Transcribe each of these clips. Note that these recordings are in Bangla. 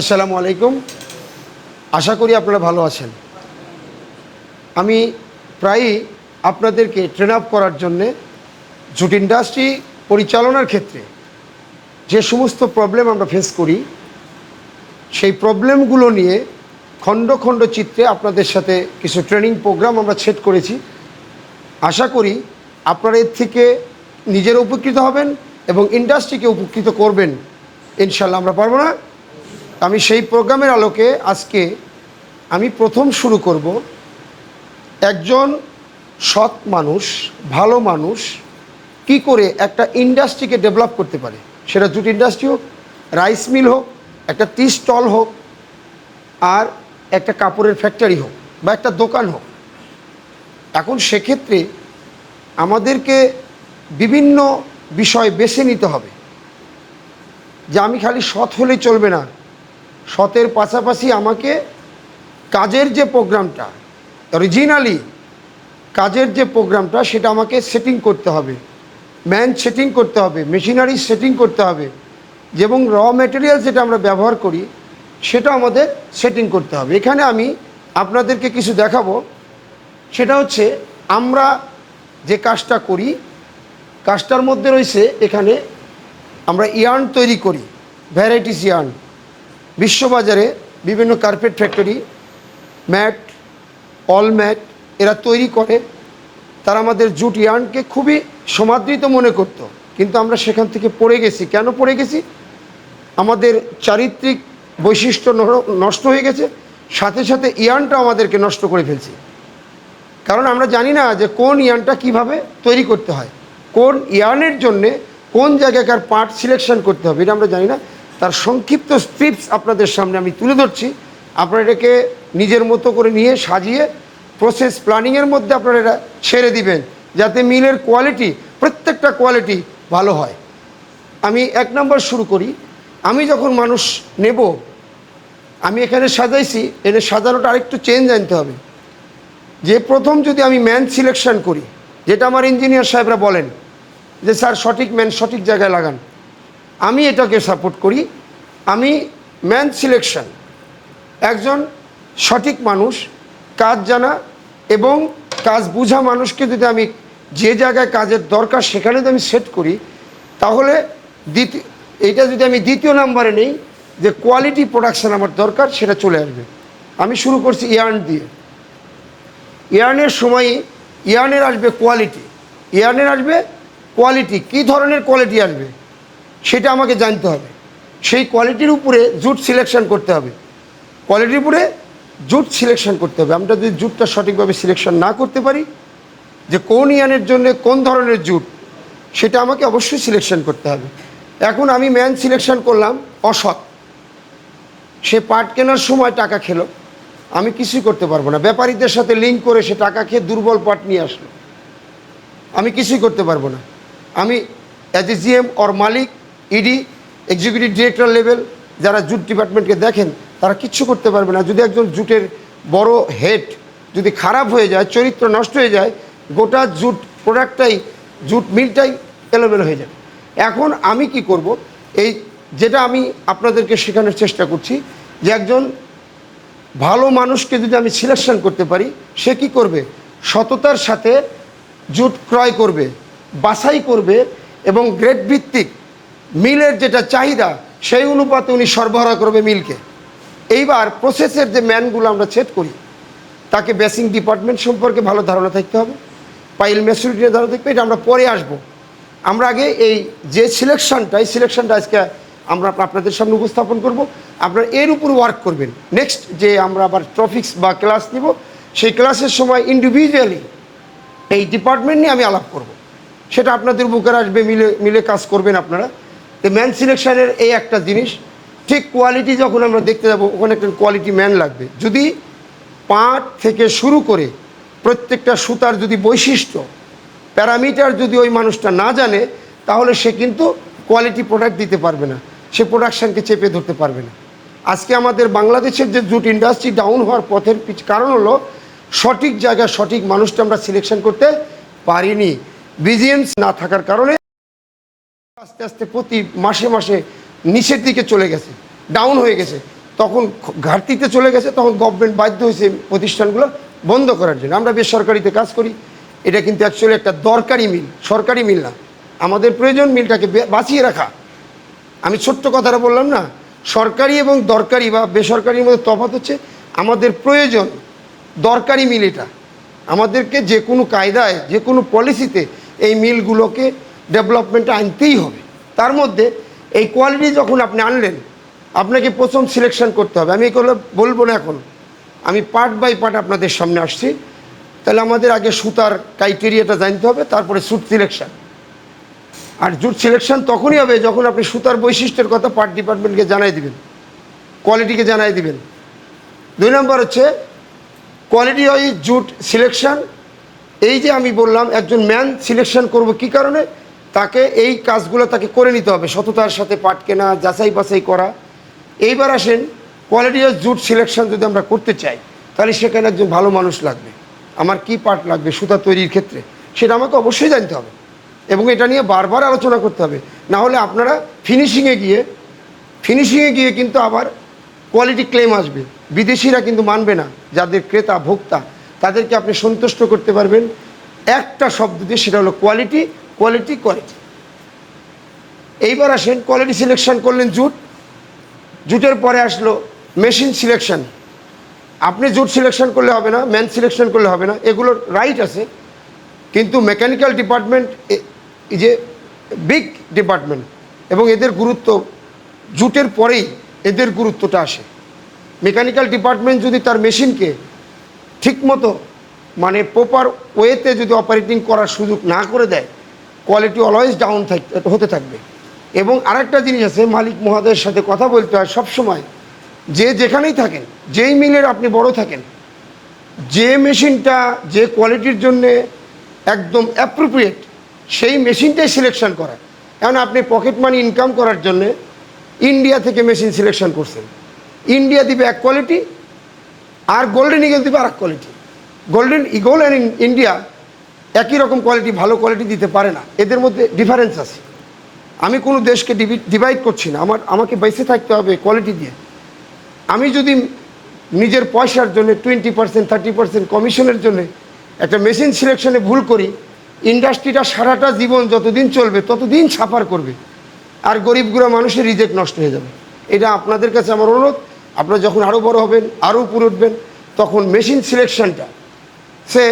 আসসালামু আলাইকুম। আশা করি আপনারা ভালো আছেন। আমি প্রায়ই আপনাদেরকে ট্রেন আপ করার জন্যে জুট ইন্ডাস্ট্রি পরিচালনার ক্ষেত্রে যে সমস্ত প্রবলেম আমরা ফেস করি, সেই প্রবলেমগুলো নিয়ে খণ্ড খণ্ড চিত্রে আপনাদের সাথে কিছু ট্রেনিং প্রোগ্রাম আমরা সেট করেছি। আশা করি আপনারা এর থেকে নিজেরা উপকৃত হবেন এবং ইন্ডাস্ট্রিকে উপকৃত করবেন। ইনশাল্লাহ আমরা পারবো না? আমি সেই প্রোগ্রামের আলোকে আজকে আমি প্রথম শুরু করব, একজন সৎ মানুষ, ভালো মানুষ কি করে একটা ইন্ডাস্ট্রিকে ডেভেলপ করতে পারে। সেটা জুট ইন্ডাস্ট্রি হোক, রাইস মিল হোক, একটা টি স্টল হোক, আর একটা কাপড়ের ফ্যাক্টরি হোক, বা একটা দোকান হোক। এখন সেক্ষেত্রে আমাদেরকে বিভিন্ন বিষয় বেছে নিতে হবে যে আমি খালি সৎ হলেই চলবে না, সতের পাশাপাশি আমাকে কাজের যে প্রোগ্রামটা, অরিজিনালি কাজের যে প্রোগ্রামটা, সেটা আমাকে সেটিং করতে হবে, ম্যান সেটিং করতে হবে, মেশিনারি সেটিং করতে হবে, এবং র ম্যাটেরিয়াল যেটা আমরা ব্যবহার করি সেটা আমাদের সেটিং করতে হবে। এখানে আমি আপনাদেরকে কিছু দেখাবো। সেটা হচ্ছে আমরা যে কাজটা করি, কাজটার মধ্যে রয়েছে এখানে আমরা ইয়ার্ন তৈরি করি, ভ্যারাইটিস ইয়ার্ন। বিশ্ববাজারে বিভিন্ন carpet factory, mat, all mat এরা তৈরি করে। তারা আমাদের জুট ইয়ার্নকে খুবই সমাদৃত মনে করত, কিন্তু আমরা সেখান থেকে পড়ে গেছি। কেন পড়ে গেছি? আমাদের চারিত্রিক বৈশিষ্ট্য নষ্ট হয়ে গেছে, সাথে সাথে ইয়ার্নটা আমাদেরকে নষ্ট করে ফেলছি। কারণ আমরা জানি না যে কোন ইয়ার্নটা কিভাবে তৈরি করতে হয়, কোন ইয়ার্নের জন্যে কোন জায়গাকার পার্ট সিলেকশন করতে হবে, এটা আমরা জানি না। তার সংক্ষিপ্ত স্ট্রিপস আপনাদের সামনে আমি তুলে ধরছি। আপনারা এটাকে নিজের মতো করে নিয়ে সাজিয়ে প্রসেস প্ল্যানিংয়ের মধ্যে আপনারা এটা ছেড়ে দিবেন, যাতে মিলের কোয়ালিটি, প্রত্যেকটা কোয়ালিটি ভালো হয়। আমি 1 নম্বর শুরু করি। আমি যখন মানুষ নেব, আমি এখানে সাজাইছি, এনে সাজানোটা আরেকটু চেঞ্জ আনতে হবে। যে প্রথম যদি আমি ম্যান সিলেকশন করি, যেটা আমার ইঞ্জিনিয়ার সাহেবরা বলেন যে স্যার সঠিক ম্যান সঠিক জায়গায় লাগান, আমি এটাকে সাপোর্ট করি। আমি ম্যান সিলেকশন, একজন সঠিক মানুষ, কাজ জানা এবং কাজ বুঝা মানুষকে যদি আমি যে জায়গায় কাজের দরকার সেখানে যদি আমি সেট করি, তাহলে এইটা যদি আমি দ্বিতীয় নাম্বারে নেই, যে কোয়ালিটি প্রোডাকশান আমার দরকার, সেটা চলে আসবে। আমি শুরু করছি ইয়ার্ন দিয়ে। ইয়ার্নের সময় ইয়ার্নের আসবে কোয়ালিটি, ইয়ার্নের আসবে কোয়ালিটি, কী ধরনের কোয়ালিটি আসবে সেটা আমাকে জানতে হবে। সেই কোয়ালিটির উপরে জুট সিলেকশন করতে হবে, কোয়ালিটির উপরে জুট সিলেকশন করতে হবে। আমরা যদি জুটটা সঠিকভাবে সিলেকশন না করতে পারি, যে কোন ইয়ার্নের জন্য কোন ধরনের জুট, সেটা আমাকে অবশ্যই সিলেকশন করতে হবে। এখন আমি ম্যান সিলেকশন করলাম অসৎ, সে পার্ট কেনার সময় টাকা খেলো, আমি কিছুই করতে পারবো না। ব্যাপারীদের সাথে লিঙ্ক করে সে টাকা খেয়ে দুর্বল পার্ট নিয়ে আসলো, আমি কিছুই করতে পারবো না। আমি অ্যাজ এ জিএম অর মালিক, ইডি, এক্সিকিউটিভ ডিরেক্টর লেভেল যারা জুট ডিপার্টমেন্টকে দেখেন, তারা কিচ্ছু করতে পারবে না। যদি একজন জুটের বড় হেড যদি খারাপ হয়ে যায়, চরিত্র নষ্ট হয়ে যায়, গোটা জুট প্রোডাক্টটাই, জুট মিলটাই এলোমেলো হয়ে যাবে। এখন আমি কি করব? এই যেটা আমি আপনাদেরকে শেখানোর চেষ্টা করছি, যে একজন ভালো মানুষকে যদি আমি সিলেকশন করতে পারি, সে কি করবে? সততার সাথে জুট ক্রয় করবে, বাছাই করবে, এবং গ্রেড ভিত্তিক মিলের যেটা চাহিদা সেই অনুপাতে উনি সরবরাহ করবে মিলকে। এইবার প্রসেসের যে ম্যানগুলো আমরা সেট করি, তাকে বেসিং ডিপার্টমেন্ট সম্পর্কে ভালো ধারণা থাকতে হবে, পাইল ম্যাচুরিটির ধারণা থাকবে, এটা আমরা পরে আসব। আমরা আগে এই যে সিলেকশনটা, এই সিলেকশনটা আজকে আমরা আপনাদের সামনে উপস্থাপন করব। আপনারা এর উপর ওয়ার্ক করবেন। নেক্সট যে আমরা আবার টপিক্স বা ক্লাস নিব, সেই ক্লাসের সময় ইন্ডিভিজুয়ালি এই ডিপার্টমেন্ট নিয়ে আমি আলাপ করব, সেটা আপনাদের উপকার আসবে। মিলে মিলে কাজ করবেন আপনারা। তো ম্যান সিলেকশনের এই একটা জিনিস, ঠিক কোয়ালিটি যখন আমরা দেখতে যাব, ওখানে একটা কোয়ালিটি ম্যান লাগবে। যদি পাট থেকে শুরু করে প্রত্যেকটা সুতার যদি বৈশিষ্ট্য, প্যারামিটার যদি ওই মানুষটা না জানে, তাহলে সে কিন্তু কোয়ালিটি প্রোডাক্ট দিতে পারবে না, সে প্রোডাকশানকে চেপে ধরতে পারবে না। আজকে আমাদের বাংলাদেশের যে জুট ইন্ডাস্ট্রি ডাউন হওয়ার পথের কারণ হলো সঠিক জায়গায় সঠিক মানুষটা আমরা সিলেকশন করতে পারিনি। ভিজিলেন্স না থাকার কারণে আস্তে আস্তে প্রতি মাসে মাসে নিচের দিকে চলে গেছে, ডাউন হয়ে গেছে। তখন ঘাটতিতে চলে গেছে, তখন গভর্নমেন্ট বাধ্য হয়েছে প্রতিষ্ঠানগুলো বন্ধ করার জন্য। আমরা বেসরকারিতে কাজ করি, এটা কিন্তু অ্যাকচুয়ালি একটা দরকারি মিল, সরকারি মিল না। আমাদের প্রয়োজন মিলটাকে বাঁচিয়ে রাখা। আমি ছোট্ট কথাটা বললাম না, সরকারি এবং দরকারি বা বেসরকারির মধ্যে তফাৎ হচ্ছে আমাদের প্রয়োজন দরকারি মিল। এটা আমাদেরকে যে কোনো কায়দায়, যে কোনো পলিসিতে এই মিলগুলোকে ডেভেলপমেন্টে আনতেই হবে। তার মধ্যে এই কোয়ালিটি যখন আপনি আনলেন, আপনাকে প্রথম সিলেকশন করতে হবে। আমি এগুলো বলবো না এখন, আমি পার্ট বাই পার্ট আপনাদের সামনে আসছি। তাহলে আমাদের আগে সুতার ক্রাইটেরিয়াটা জানতে হবে, তারপরে সুট সিলেকশন। আর জুট সিলেকশন তখনই হবে যখন আপনি সুতার বৈশিষ্ট্যের কথা পার্ট ডিপার্টমেন্টকে জানাই দিবেন, কোয়ালিটিকে জানাই দিবেন। 2 নম্বর হচ্ছে কোয়ালিটি ওয়াইজ জুট সিলেকশন। এই যে আমি বললাম একজন ম্যান সিলেকশন করব কি কারণে, তাকে এই কাজগুলো তাকে করে নিতে হবে, সততার সাথে পাট কেনা, যাচাই বাছাই করা। এইবার আসেন কোয়ালিটি ওয়াইজ জুট সিলেকশন যদি আমরা করতে চাই, তাহলে সেখানে একজন ভালো মানুষ লাগবে। আমার কি পাট লাগবে সুতা তৈরির ক্ষেত্রে, সেটা আমাকে অবশ্যই জানতে হবে এবং এটা নিয়ে বারবার আলোচনা করতে হবে। না হলে আপনারা ফিনিশিংয়ে গিয়ে কিন্তু আবার কোয়ালিটি ক্লেম আসবে, বিদেশিরা কিন্তু মানবে না। যাদের ক্রেতা ভোক্তা তাদেরকে আপনি সন্তুষ্ট করতে পারবেন একটা শব্দ দিয়ে, সেটা হলো কোয়ালিটি, কোয়ালিটি, কোয়ালিটি। এইবার আসেন কোয়ালিটি সিলেকশন করলেন জুটের পরে আসলো মেশিন সিলেকশন। আপনি জুট সিলেকশন করলে হবে না, ম্যান সিলেকশন করলে হবে না, এগুলোর রাইট আছে। কিন্তু মেকানিক্যাল ডিপার্টমেন্ট এই যে বিগ ডিপার্টমেন্ট এবং এদের গুরুত্ব জুটের পরেই এদের গুরুত্বটা আসে। মেকানিক্যাল ডিপার্টমেন্ট যদি তার মেশিনকে ঠিকমতো মানে প্রপার ওয়েতে যদি অপারেটিং করার সুযোগ না করে দেয়, কোয়ালিটি অলওয়েজ ডাউন হতে থাকবে। এবং আরেকটা জিনিস আছে, মালিক মহোদয়ের সাথে কথা বলতে হয় সবসময়, যে যেখানেই থাকেন, যেই মিলের আপনি বড় থাকেন, যে মেশিনটা যে কোয়ালিটির জন্যে একদম অ্যাপ্রোপ্রিয়েট সেই মেশিনটাই সিলেকশন করা। এখন আপনি পকেট মানি ইনকাম করার জন্যে ইন্ডিয়া থেকে মেশিন সিলেকশন করছেন, ইন্ডিয়া দিবে এক কোয়ালিটি আর গোল্ডেন ইগল দিবে আর এক quality. Golden eagle and India একই রকম কোয়ালিটি, ভালো কোয়ালিটি দিতে পারে না, এদের মধ্যে ডিফারেন্স আছে। আমি কোনো দেশকে ডিভাইড করছি না, আমাকে বেঁচে থাকতে হবে কোয়ালিটি দিয়ে। আমি যদি নিজের পয়সার জন্য 20% 30% কমিশনের জন্য একটা মেশিন সিলেকশনে ভুল করি, ইন্ডাস্ট্রিটা সারাটা জীবন যতদিন চলবে ততদিন সাফার করবে, আর গরিবগুলো মানুষের রিজেক্ট নষ্ট হয়ে যাবে। এটা আপনাদের কাছে আমার অনুরোধ, আপনারা যখন আরও বড় হবেন, আরও উপরে উঠবেন, তখন মেশিন সিলেকশনটা সে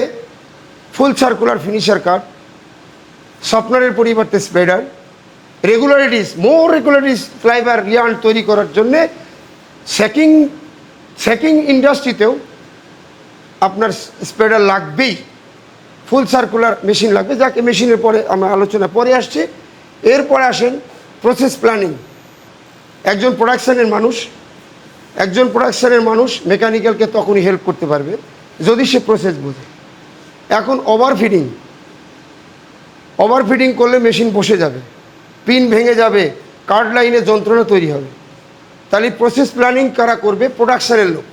ফুল সার্কুলার ফিনিশার কাট, সফটনারের পরিবর্তে স্প্রেডার, মোর রেগুলারিটিস ফ্লাইবার রিয়ার্ন তৈরি করার জন্যে সেকিং ইন্ডাস্ট্রিতেও আপনার স্প্রেডার লাগবেই, ফুল সার্কুলার মেশিন লাগবে, যাকে মেশিনের পরে আমার আলোচনা পরে আসছে। এরপরে আসেন প্রসেস প্ল্যানিং। একজন প্রোডাকশানের মানুষ মেকানিক্যালকে তখনই হেল্প করতে পারবে যদি সে প্রসেস বোঝে। এখন ওভারফিডিং করলে মেশিন বসে যাবে, পিন ভেঙে যাবে, কার্ড লাইনে যন্ত্রণা তৈরি হবে। তাহলে প্রসেস প্ল্যানিং কারা করবে? প্রোডাকশানের লোক।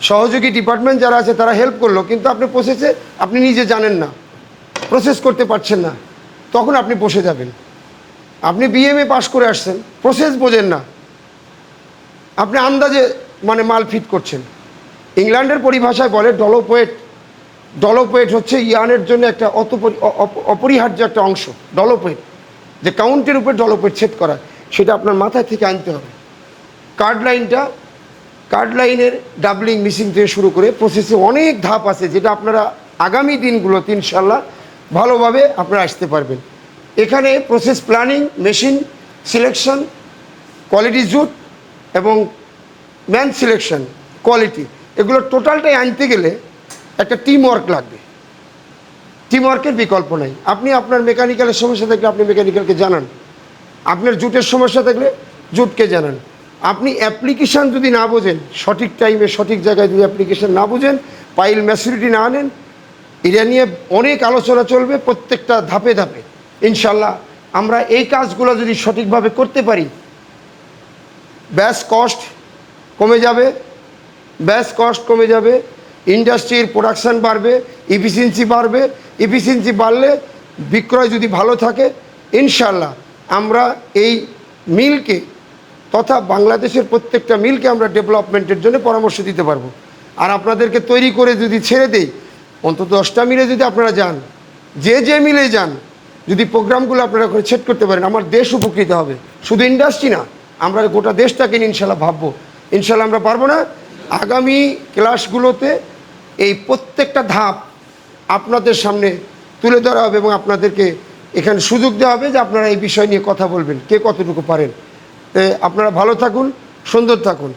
সহযোগী ডিপার্টমেন্ট যারা আছে তারা হেল্প করলো, কিন্তু আপনি নিজে জানেন না, প্রসেস করতে পারছেন না, তখন আপনি বসে যাবেন। আপনি বিএমএ পাস করে আসছেন, প্রসেস বোঝেন না, আপনি আন্দাজে মাল ফিট করছেন। ইংল্যান্ডের পরিভাষায় বলে ডলপ ওয়েট হচ্ছে ইয়ানের জন্য একটা অপরিহার্য একটা অংশ। ডলপ ওয়েট, যে কাউন্টের উপর ডলপ ওয়েট সেট করা, সেটা আপনার মাথায় থেকে আনতে হবে। কার্ড লাইনের ডাবলিং মিসিং থেকে শুরু করে প্রসেসে অনেক ধাপ আছে, যেটা আপনারা আগামী দিনগুলোতে ইনশাল্লাহ ভালোভাবে আপনারা আসতে পারবেন। এখানে process planning, machine selection, quality jute এবং ম্যান সিলেকশন, কোয়ালিটি, এগুলো টোটালটাই আনতে গেলে একটা টিম ওয়ার্ক লাগবে। টিম ওয়ার্কের বিকল্প নাই। আপনি আপনার মেকানিক্যালের সমস্যা থাকলে আপনি মেকানিক্যালকে জানান, আপনার জুটের সমস্যা থাকলে জুটকে জানান। আপনি অ্যাপ্লিকেশান যদি না বোঝেন, সঠিক টাইমে সঠিক জায়গায় যদি অ্যাপ্লিকেশান না বোঝেন, পাইল ম্যাচুরিটি না আনেন, এটা নিয়ে অনেক আলোচনা চলবে প্রত্যেকটা ধাপে ধাপে। ইনশাল্লাহ আমরা এই কাজগুলো যদি সঠিকভাবে করতে পারি, ব্যাস কস্ট কমে যাবে, ইন্ডাস্ট্রির প্রোডাকশান বাড়বে, ইফিসিয়েন্সি বাড়লে বিক্রয় যদি ভালো থাকে, ইনশাল্লাহ আমরা এই মিলকে তথা বাংলাদেশের প্রত্যেকটা মিলকে আমরা ডেভেলপমেন্টের জন্য পরামর্শ দিতে পারবো। আর আপনাদেরকে তৈরি করে যদি ছেড়ে দেই, অন্তত 10টা মিলে যদি আপনারা যান, যে মিলে যান, যদি প্রোগ্রামগুলো আপনারা করে সেট করতে পারেন, আমার দেশ উপকৃত হবে। শুধু ইন্ডাস্ট্রি না, আমরা গোটা দেশটাকে নিয়ে ইনশাল্লাহ ভাববো। ইনশাল্লাহ আমরা পারবো না? আগামী ক্লাসগুলোতে এই প্রত্যেকটা ধাপ আপনাদের সামনে তুলে ধরা হবে এবং আপনাদেরকে এখানে সুযোগ দেওয়া হবে যে আপনারা এই বিষয় নিয়ে কথা বলবেন, কে কতটুকু পারেন। আপনারা ভালো থাকুন, সুন্দর থাকুন।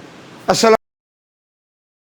আসসালাম।